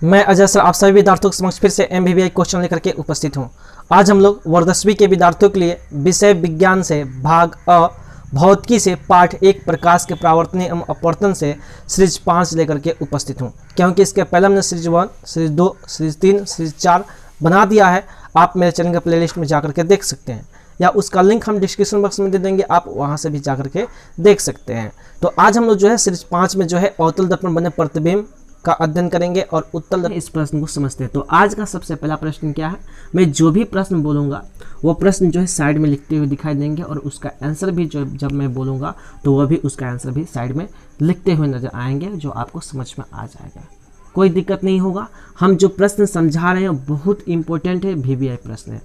मैं अजय सर आप सभी विद्यार्थियों के समक्ष फिर से MBBI क्वेश्चन लेकर के उपस्थित हूँ। आज हम लोग वर्ग 10वीं के विद्यार्थियों के लिए विषय विज्ञान से भाग अ भौतिकी से पाठ 1 प्रकाश के परावर्तन एवं अपवर्तन से सीरीज 5 लेकर के उपस्थित हूँ, क्योंकि इसके पहले हमने सीरीज 1, सीरीज 2, सीरीज 3, सीरीज 4 बना दिया है। आप मेरे चैनल के प्लेलिस्ट में जाकर के देख सकते हैं या उसका लिंक हम डिस्क्रिप्शन बॉक्स में दे देंगे, आप वहाँ से भी जाकर के देख सकते हैं। तो आज हम लोग जो है सीरीज 5 में जो है अवतल दर्पण बने प्रतिबिंब का अध्ययन करेंगे और उत्तल दर्पण इस प्रश्न को समझते हैं। तो आज का सबसे पहला प्रश्न क्या है, मैं जो भी प्रश्न बोलूँगा वो प्रश्न जो है साइड में लिखते हुए दिखाई देंगे और उसका आंसर भी जो जब मैं बोलूँगा तो वह भी उसका आंसर भी साइड में लिखते हुए नजर आएंगे, जो आपको समझ में आ जाएगा। कोई दिक्कत नहीं होगा। हम जो प्रश्न समझा रहे हैं बहुत इंपॉर्टेंट है, VBI प्रश्न है,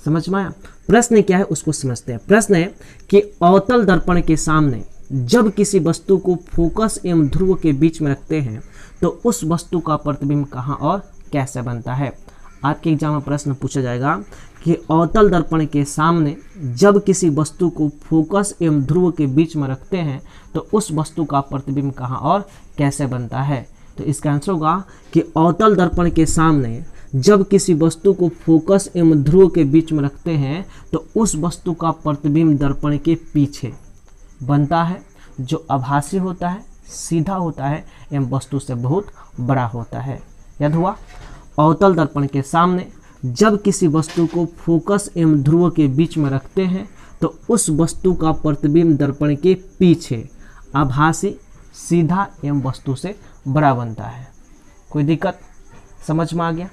समझ में आया। प्रश्न क्या है उसको समझते हैं। प्रश्न है कि अवतल दर्पण के सामने जब किसी वस्तु को फोकस एवं ध्रुव के बीच में रखते हैं तो उस वस्तु का प्रतिबिंब कहाँ और कैसे बनता है। आपके एग्जाम में प्रश्न पूछा जाएगा कि अवतल दर्पण के सामने जब किसी वस्तु को फोकस एवं ध्रुव के बीच में रखते हैं तो उस वस्तु का प्रतिबिंब कहाँ और कैसे बनता है। तो इसका आंसर होगा कि अवतल दर्पण के सामने जब किसी वस्तु को फोकस एवं ध्रुव के बीच में रखते हैं तो उस वस्तु का प्रतिबिंब दर्पण के पीछे बनता है, जो आभासी होता है, सीधा होता है एवं वस्तु से बहुत बड़ा होता है। याद हुआ। अवतल दर्पण के सामने जब किसी वस्तु को फोकस एवं ध्रुव के बीच में रखते हैं तो उस वस्तु का प्रतिबिंब दर्पण के पीछे आभासी, सीधा एवं वस्तु से बड़ा बनता है। कोई दिक्कत? समझ में आ गया?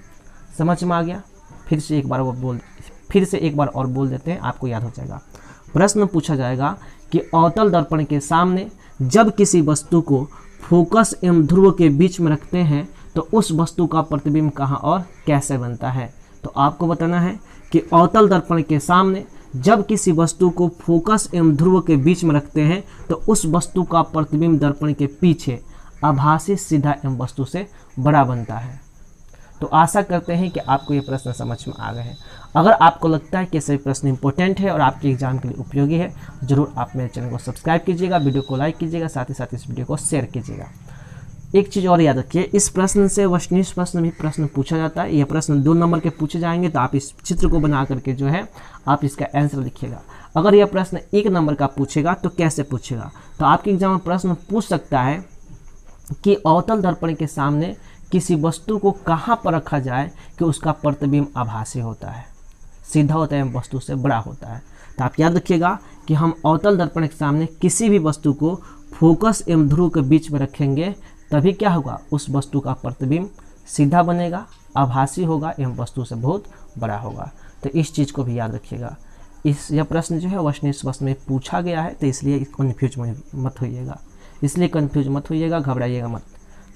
समझ में आ गया। फिर से एक बार और बोल देते हैं, आपको याद हो जाएगा। प्रश्न पूछा जाएगा कि अवतल दर्पण के सामने जब किसी वस्तु को फोकस एवं ध्रुव के बीच में रखते हैं तो उस वस्तु का प्रतिबिंब कहाँ और कैसे बनता है। तो आपको बताना है कि अवतल दर्पण के सामने जब किसी वस्तु को फोकस एवं ध्रुव के बीच में रखते हैं तो उस वस्तु का प्रतिबिंब दर्पण के पीछे आभासी, सीधा एवं वस्तु से बड़ा बनता है। तो आशा करते हैं कि आपको ये प्रश्न समझ में आ गए हैं। अगर आपको लगता है कि सभी प्रश्न इंपॉर्टेंट है और आपके एग्जाम के लिए उपयोगी है, जरूर आप मेरे चैनल को सब्सक्राइब कीजिएगा, वीडियो को लाइक कीजिएगा, साथ ही साथ इस वीडियो को शेयर कीजिएगा। एक चीज़ और याद रखिए, इस प्रश्न से वस्तुनिष्ठ प्रश्न भी प्रश्न पूछा जाता है। यह प्रश्न 2 नंबर के पूछे जाएंगे, तो आप इस चित्र को बना करके जो है आप इसका आंसर लिखिएगा। अगर यह प्रश्न 1 नंबर का पूछेगा तो कैसे पूछेगा, तो आपके एग्जाम में प्रश्न पूछ सकता है कि अवतल दर्पण के सामने किसी वस्तु को कहाँ पर रखा जाए कि उसका प्रतिबिंब आभासी होता है, सीधा होता है, वस्तु से बड़ा होता है। तो आप याद रखिएगा कि हम अवतल दर्पण के सामने किसी भी वस्तु को फोकस एवं ध्रुव के बीच में रखेंगे, तभी क्या होगा, उस वस्तु का प्रतिबिंब सीधा बनेगा, आभासी होगा एवं वस्तु से बहुत बड़ा होगा। तो इस चीज़ को भी याद रखिएगा। यह प्रश्न जो है वस्तुनिष्ठ प्रश्न में पूछा गया है, तो इसलिए कन्फ्यूज मत होइएगा, घबराइएगा मत।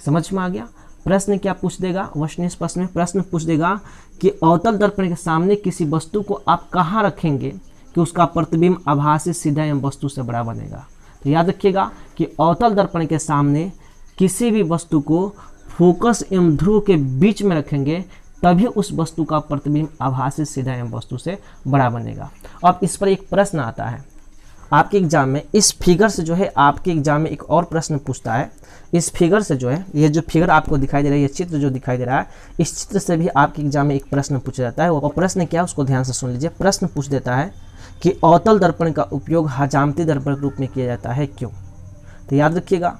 समझ में आ गया। प्रश्न क्या पूछ देगा वस्तुनिष्ठ प्रश्न में? प्रश्न पूछ देगा कि अवतल दर्पण के सामने किसी वस्तु को आप कहाँ रखेंगे कि उसका प्रतिबिंब आभासी, सीधा एवं वस्तु से बड़ा बनेगा। तो याद रखिएगा कि अवतल दर्पण के सामने किसी भी वस्तु को फोकस एवं ध्रुव के बीच में रखेंगे, तभी उस वस्तु का प्रतिबिंब आभासी, सीधा एवं वस्तु से बड़ा बनेगा। अब इस पर एक प्रश्न आता है आपके एग्जाम में। इस फिगर से जो है आपके एग्जाम में एक और प्रश्न पूछता है। इस फिगर से जो है, ये जो फिगर आपको दिखाई दे रहा है, ये चित्र जो दिखाई दे रहा है, इस चित्र से भी आपके एग्जाम में एक प्रश्न पूछा जाता है। वो प्रश्न क्या है उसको ध्यान से सुन लीजिए। प्रश्न पूछ देता है कि अवतल दर्पण का उपयोग हजामती दर्पण के रूप में किया जाता है, क्यों। तो याद रखिएगा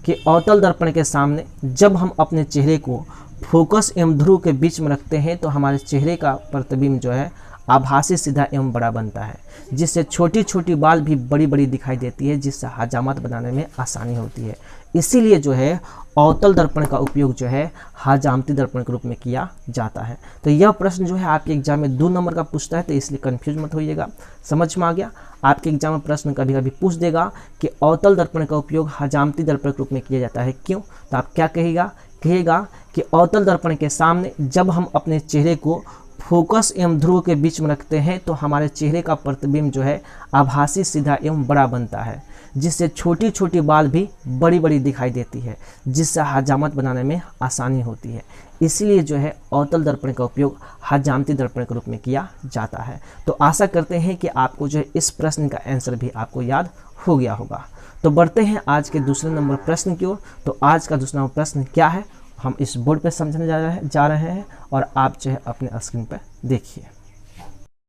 कि अवतल दर्पण के सामने जब हम अपने चेहरे को फोकस एवं ध्रुव के बीच में रखते हैं तो हमारे चेहरे का प्रतिबिंब जो है आभासी, सीधा एवं बड़ा बनता है, जिससे छोटी छोटी बाल भी बड़ी बड़ी दिखाई देती है, जिससे हजामत बनाने में आसानी होती है। इसीलिए जो है अवतल दर्पण का उपयोग जो है हजामती दर्पण के रूप में किया जाता है। तो यह प्रश्न जो है आपके एग्जाम में 2 नंबर का पूछता है, तो इसलिए कंफ्यूज मत होइएगा। समझ में आ गया। आपके एग्जाम में प्रश्न कभी कभी पूछ देगा कि अवतल दर्पण का उपयोग हजामती दर्पण के रूप में किया जाता है, क्यों। तो आप क्या कहिएगा कि अवतल दर्पण के सामने जब हम अपने चेहरे को फोकस एवं ध्रुव के बीच में रखते हैं तो हमारे चेहरे का प्रतिबिंब जो है आभासी, सीधा एवं बड़ा बनता है, जिससे छोटी छोटी बाल भी बड़ी बड़ी दिखाई देती है, जिससे हजामत बनाने में आसानी होती है। इसीलिए जो है अवतल दर्पण का उपयोग हजामती दर्पण के रूप में किया जाता है। तो आशा करते हैं कि आपको जो है इस प्रश्न का आंसर भी आपको याद हो गया होगा। तो बढ़ते हैं आज के दूसरे नंबर प्रश्न की ओर। तो आज का दूसरा प्रश्न क्या है हम इस बोर्ड पे समझने जा रहे हैं और आप जो है अपने स्क्रीन पर देखिए।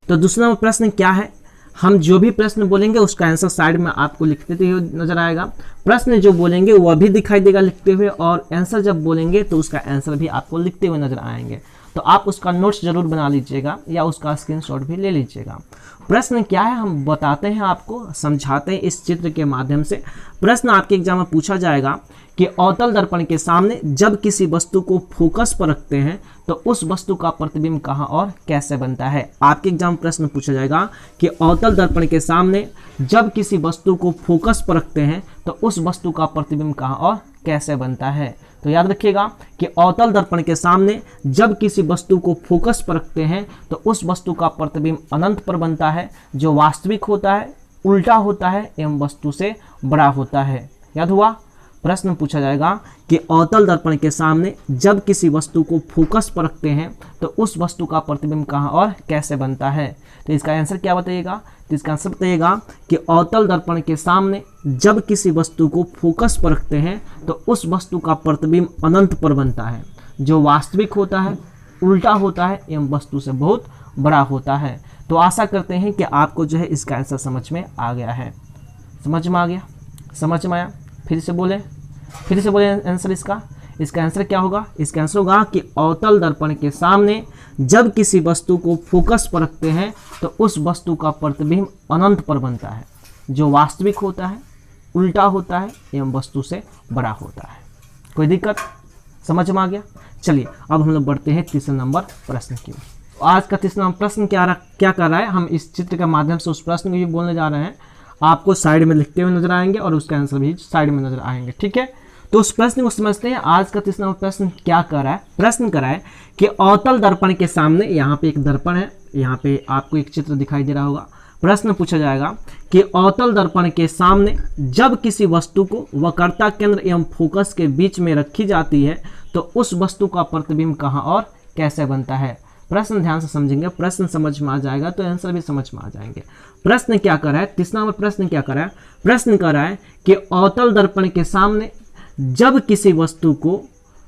तो दूसरा नंबर प्रश्न क्या है, हम जो भी प्रश्न बोलेंगे उसका आंसर साइड में आपको लिखते हुए नजर आएगा। प्रश्न जो बोलेंगे वह भी दिखाई देगा लिखते हुए, और आंसर जब बोलेंगे तो उसका आंसर भी आपको लिखते हुए नजर आएंगे। तो आप उसका नोट्स जरूर बना लीजिएगा या उसका स्क्रीनशॉट भी ले लीजिएगा। प्रश्न क्या है हम बताते हैं, आपको समझाते हैं इस चित्र के माध्यम से। प्रश्न आपके एग्जाम में पूछा जाएगा कि अवतल दर्पण के सामने जब किसी वस्तु को फोकस पर रखते हैं तो उस वस्तु का प्रतिबिंब कहाँ और कैसे बनता है। आपके एग्जाम प्रश्न पूछा जाएगा कि अवतल दर्पण के सामने जब किसी वस्तु को फोकस पर रखते हैं तो उस वस्तु का प्रतिबिंब कहाँ और कैसे बनता है। तो याद रखिएगा कि अवतल दर्पण के सामने जब किसी वस्तु को फोकस पर रखते हैं तो उस वस्तु का प्रतिबिंब अनंत पर बनता है, जो वास्तविक होता है, उल्टा होता है एवं वस्तु से बड़ा होता है। याद हुआ। प्रश्न पूछा जाएगा कि अवतल दर्पण के सामने जब किसी वस्तु को फोकस पर रखते हैं तो उस वस्तु का प्रतिबिंब कहाँ और कैसे बनता है। तो इसका आंसर क्या बताइएगा, तो इसका आंसर बताइएगा कि अवतल दर्पण के सामने जब किसी वस्तु को फोकस पर रखते हैं तो उस वस्तु का प्रतिबिंब अनंत पर बनता है, जो वास्तविक होता है, उल्टा होता है एवं वस्तु से बहुत बड़ा होता है। तो आशा करते हैं कि आपको जो है इसका आंसर समझ में आ गया है। समझ में आ गया, समझ में आया। फिर से बोले आंसर इसका आंसर क्या होगा। इसका आंसर होगा कि अवतल दर्पण के सामने जब किसी वस्तु को फोकस पर रखते हैं तो उस वस्तु का प्रतिबिंब अनंत पर बनता है, जो वास्तविक होता है, उल्टा होता है एवं वस्तु से बड़ा होता है। कोई दिक्कत, समझ में आ गया। चलिए अब हम लोग बढ़ते हैं तीसरे नंबर प्रश्न की ओर। आज का तीसरा नंबर प्रश्न क्या कर रहा है, हम इस चित्र के माध्यम से उस प्रश्न को भी बोलने जा रहे हैं। आपको साइड में लिखते हुए नजर आएंगे और उसका आंसर भी साइड में नजर आएंगे। ठीक है, तो उस प्रश्न को समझते हैं। आज का तीसरा नंबर प्रश्न क्या कर रहा है, प्रश्न कर रहा है कि अवतल दर्पण के सामने, यहाँ पे एक दर्पण है, यहाँ पे आपको एक चित्र दिखाई दे रहा होगा। प्रश्न पूछा जाएगा कि अवतल दर्पण के सामने जब किसी वस्तु को वक्रता केंद्र एवं फोकस के बीच में रखी जाती है तो उस वस्तु का प्रतिबिंब कहाँ और कैसे बनता है। प्रश्न ध्यान से समझेंगे, प्रश्न समझ में आ जाएगा तो आंसर भी समझ में आ जाएंगे। प्रश्न क्या कर रहा है, तीसरा नंबर प्रश्न क्या कर रहा है, प्रश्न कर रहा है कि अवतल दर्पण के सामने जब किसी वस्तु को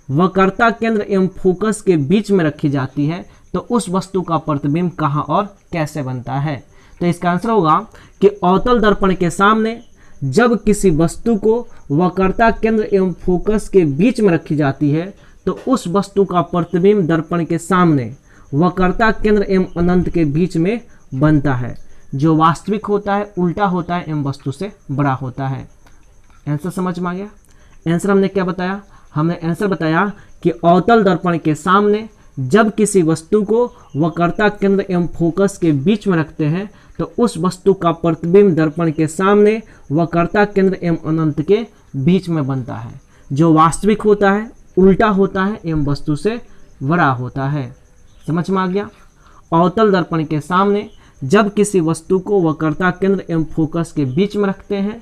वक्रता केंद्र एवं फोकस के बीच में रखी जाती है तो उस वस्तु का प्रतिबिंब कहाँ और कैसे बनता है। तो इसका आंसर होगा कि अवतल दर्पण के सामने जब किसी वस्तु को वक्रता केंद्र एवं फोकस के बीच में रखी जाती है तो उस वस्तु का प्रतिबिंब दर्पण के सामने वक्रता केंद्र एवं अनंत के बीच में बनता है, जो वास्तविक होता है, उल्टा होता है एवं वस्तु से बड़ा होता है। आंसर समझ में आ गया। आंसर हमने क्या बताया, हमने आंसर बताया कि अवतल दर्पण के सामने जब किसी वस्तु को वक्रता केंद्र एवं फोकस के बीच में रखते हैं तो उस वस्तु का प्रतिबिंब दर्पण के सामने वक्रता केंद्र एवं अनंत के बीच में बनता है, जो वास्तविक होता है, उल्टा होता है एवं वस्तु से बड़ा होता है। समझ में आ गया। अवतल दर्पण के सामने जब किसी वस्तु को वक्रता केंद्र एवं फोकस के बीच में रखते हैं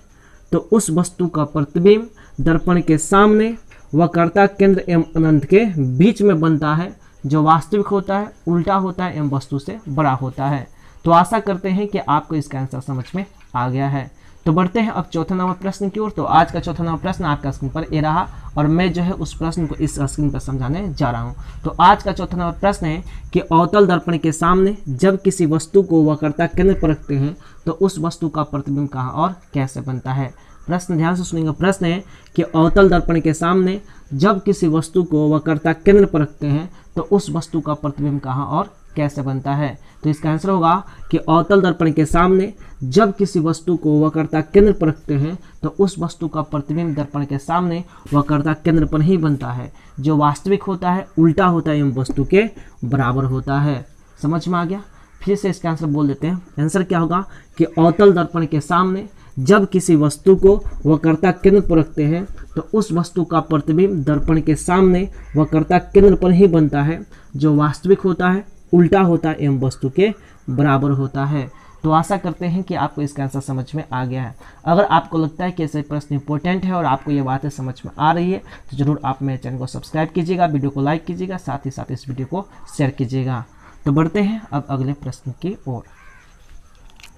तो उस वस्तु का प्रतिबिंब दर्पण के सामने वक्रता केंद्र एवं अनंत के बीच में बनता है, जो वास्तविक होता है, उल्टा होता है एवं वस्तु से बड़ा होता है। तो आशा करते हैं कि आपको इसका आंसर समझ में आ गया है। तो बढ़ते हैं अब चौथा नंबर प्रश्न की ओर। तो आज का चौथा नंबर प्रश्न आपका स्क्रीन पर ये रहा और मैं जो है उस प्रश्न को इस स्क्रीन पर समझाने जा रहा हूँ। तो आज का चौथा नंबर प्रश्न है कि अवतल दर्पण के सामने जब किसी वस्तु को वक्रता केंद्र पर रखते हैं तो उस वस्तु का प्रतिबिंब कहाँ और कैसे बनता है। प्रश्न ध्यान से सुनिएगा। प्रश्न है कि अवतल दर्पण के सामने जब किसी वस्तु को वक्रता केंद्र पर रखते हैं तो उस वस्तु का प्रतिबिंब कहाँ और कैसे बनता है। तो इसका आंसर होगा कि अवतल दर्पण के सामने जब किसी वस्तु को वक्रता केंद्र पर रखते हैं तो उस वस्तु का प्रतिबिंब दर्पण के सामने वक्रता केंद्र पर ही बनता है, जो वास्तविक होता है, उल्टा होता है एवं वस्तु के बराबर होता है। समझ में आ गया। फिर से इसका आंसर बोल देते हैं। आंसर क्या होगा कि अवतल दर्पण के सामने जब किसी वस्तु को वक्रता केंद्र पर रखते हैं तो उस वस्तु का प्रतिबिंब दर्पण के सामने वक्रता केंद्र पर ही बनता है, जो वास्तविक होता है, उल्टा होता है एवं वस्तु के बराबर होता है। तो आशा करते हैं कि आपको इसका आंसर समझ में आ गया है। अगर आपको लगता है कि ऐसे प्रश्न इंपॉर्टेंट है और आपको ये बातें समझ में आ रही है तो जरूर आप मेरे चैनल को सब्सक्राइब कीजिएगा, वीडियो को लाइक कीजिएगा, साथ ही साथ इस वीडियो को शेयर कीजिएगा। तो बढ़ते हैं अब अगले प्रश्न की ओर।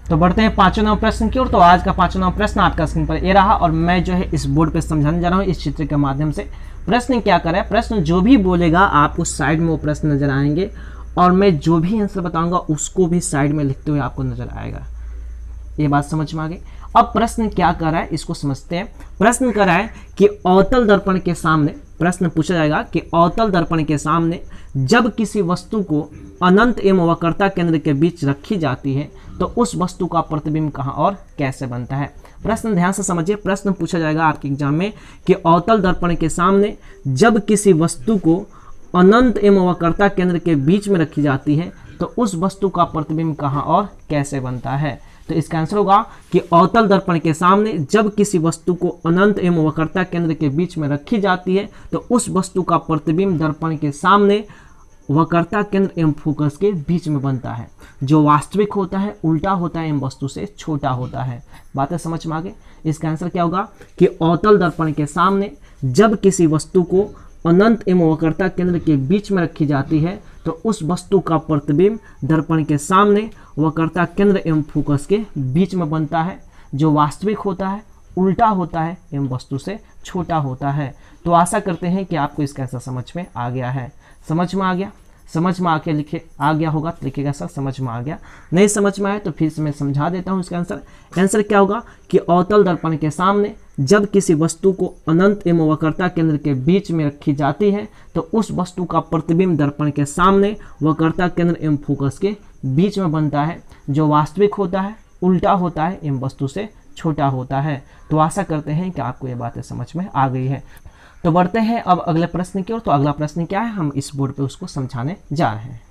तो बढ़ते हैं 5वें नंबर प्रश्न की ओर। तो आज का 5वां नंबर प्रश्न आपका स्क्रीन पर ये रहा और मैं जो है इस बोर्ड पे समझाने जा रहा हूँ इस चित्र के माध्यम से। प्रश्न क्या कर रहा है, प्रश्न जो भी बोलेगा आपको साइड में वो प्रश्न नजर आएंगे और मैं जो भी आंसर बताऊंगा उसको भी साइड में लिखते हुए आपको नजर आएगा। ये बात समझ में आ गई। अब प्रश्न क्या कर रहा है इसको समझते हैं। प्रश्न कर रहा है कि अवतल दर्पण के सामने, प्रश्न पूछा जाएगा कि अवतल दर्पण के सामने जब किसी वस्तु को अनंत एवं वक्रता केंद्र के बीच रखी जाती है तो उस वस्तु का प्रतिबिंब कहाँ और कैसे बनता है। प्रश्न ध्यान से समझिए। प्रश्न पूछा जाएगा आपके एग्जाम में कि अवतल दर्पण के सामने जब किसी वस्तु को अनंत एवं वक्रता केंद्र के बीच में रखी जाती है तो उस वस्तु का प्रतिबिंब कहाँ और कैसे बनता है। तो इसका आंसर होगा कि अवतल दर्पण के सामने जब किसी वस्तु को अनंत एवं वक्रता केंद्र के बीच में रखी जाती है तो उस वस्तु का प्रतिबिंब दर्पण के सामने वक्रता केंद्र एवं फोकस के बीच में बनता है, जो वास्तविक होता है, उल्टा होता है एवं वस्तु से छोटा होता है। बातें समझ में आ गई। इसका आंसर क्या होगा कि अवतल दर्पण के सामने जब किसी वस्तु को अनंत एवं वक्रता केंद्र के बीच में रखी जाती है तो उस वस्तु का प्रतिबिंब दर्पण के सामने वक्रता केंद्र एवं फोकस के बीच में बनता है, जो वास्तविक होता है, उल्टा होता है एवं वस्तु से छोटा होता है। तो आशा करते हैं कि आपको इसका आंसर समझ में आ गया है। समझ में आ गया? समझ में आके लिखे आ गया होगा तो लिखेगा सर समझ में आ गया। नहीं समझ में आए तो फिर से मैं समझा देता हूँ इसका आंसर। आंसर क्या होगा कि अवतल दर्पण के सामने जब किसी वस्तु को अनंत एवं वक्रता केंद्र के बीच में रखी जाती है तो उस वस्तु का प्रतिबिंब दर्पण के सामने वक्रता केंद्र एवं फोकस के बीच में बनता है, जो वास्तविक होता है, उल्टा होता है एवं वस्तु से छोटा होता है। तो आशा करते हैं कि आपको ये बातें समझ में आ गई है। तो बढ़ते हैं अब अगले प्रश्न की ओर। तो अगला प्रश्न क्या है, हम इस बोर्ड पे उसको समझाने जा रहे हैं।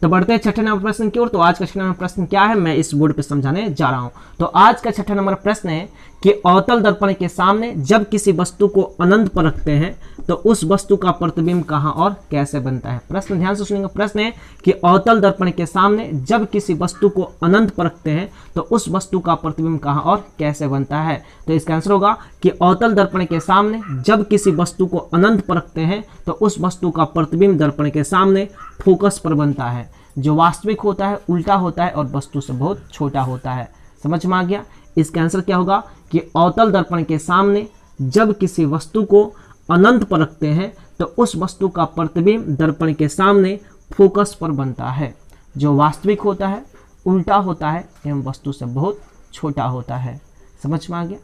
तो बढ़ते हैं 6ठे नंबर प्रश्न की ओर। तो आज का 6ठा नंबर प्रश्न क्या है, मैं इस बोर्ड पे समझाने जा रहा हूं। तो आज का 6ठा नंबर प्रश्न है कि अवतल दर्पण के सामने जब किसी वस्तु को अनंत पर रखते हैं तो उस वस्तु का प्रतिबिंब कहाँ और कैसे बनता है। प्रश्न ध्यान से सुनिएगा। प्रश्न है कि अवतल दर्पण के सामने जब किसी वस्तु को अनंत पर रखते हैं तो उस वस्तु का प्रतिबिंब कहाँ और कैसे बनता है। तो इसका आंसर होगा कि अवतल दर्पण के सामने जब किसी वस्तु को अनंत पर रखते हैं तो उस वस्तु का प्रतिबिंब दर्पण के सामने फोकस पर बनता है, जो वास्तविक होता है, उल्टा होता है और वस्तु से बहुत छोटा होता है। समझ में आ गया। इसका आंसर क्या होगा कि अवतल दर्पण के सामने जब किसी वस्तु को अनंत पर रखते हैं तो उस वस्तु का प्रतिबिंब दर्पण के सामने फोकस पर बनता है, जो वास्तविक होता है, उल्टा होता है एवं वस्तु से बहुत छोटा होता है। समझ में आ गया?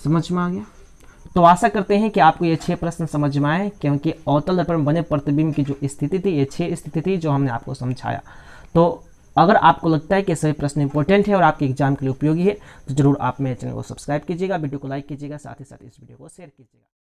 समझ में आ गया। तो आशा करते हैं कि आपको ये 6 प्रश्न समझ में आए, क्योंकि अवतल दर्पण में बने प्रतिबिंब की जो स्थिति थी, ये 6 स्थिति थी जो हमने आपको समझाया। तो अगर आपको लगता है कि सभी प्रश्न इंपॉर्टेंट है और आपके एग्जाम के लिए उपयोगी है तो जरूर आप मेरे चैनल को सब्सक्राइब कीजिएगा, वीडियो को लाइक कीजिएगा, साथ ही साथ इस वीडियो को शेयर कीजिएगा।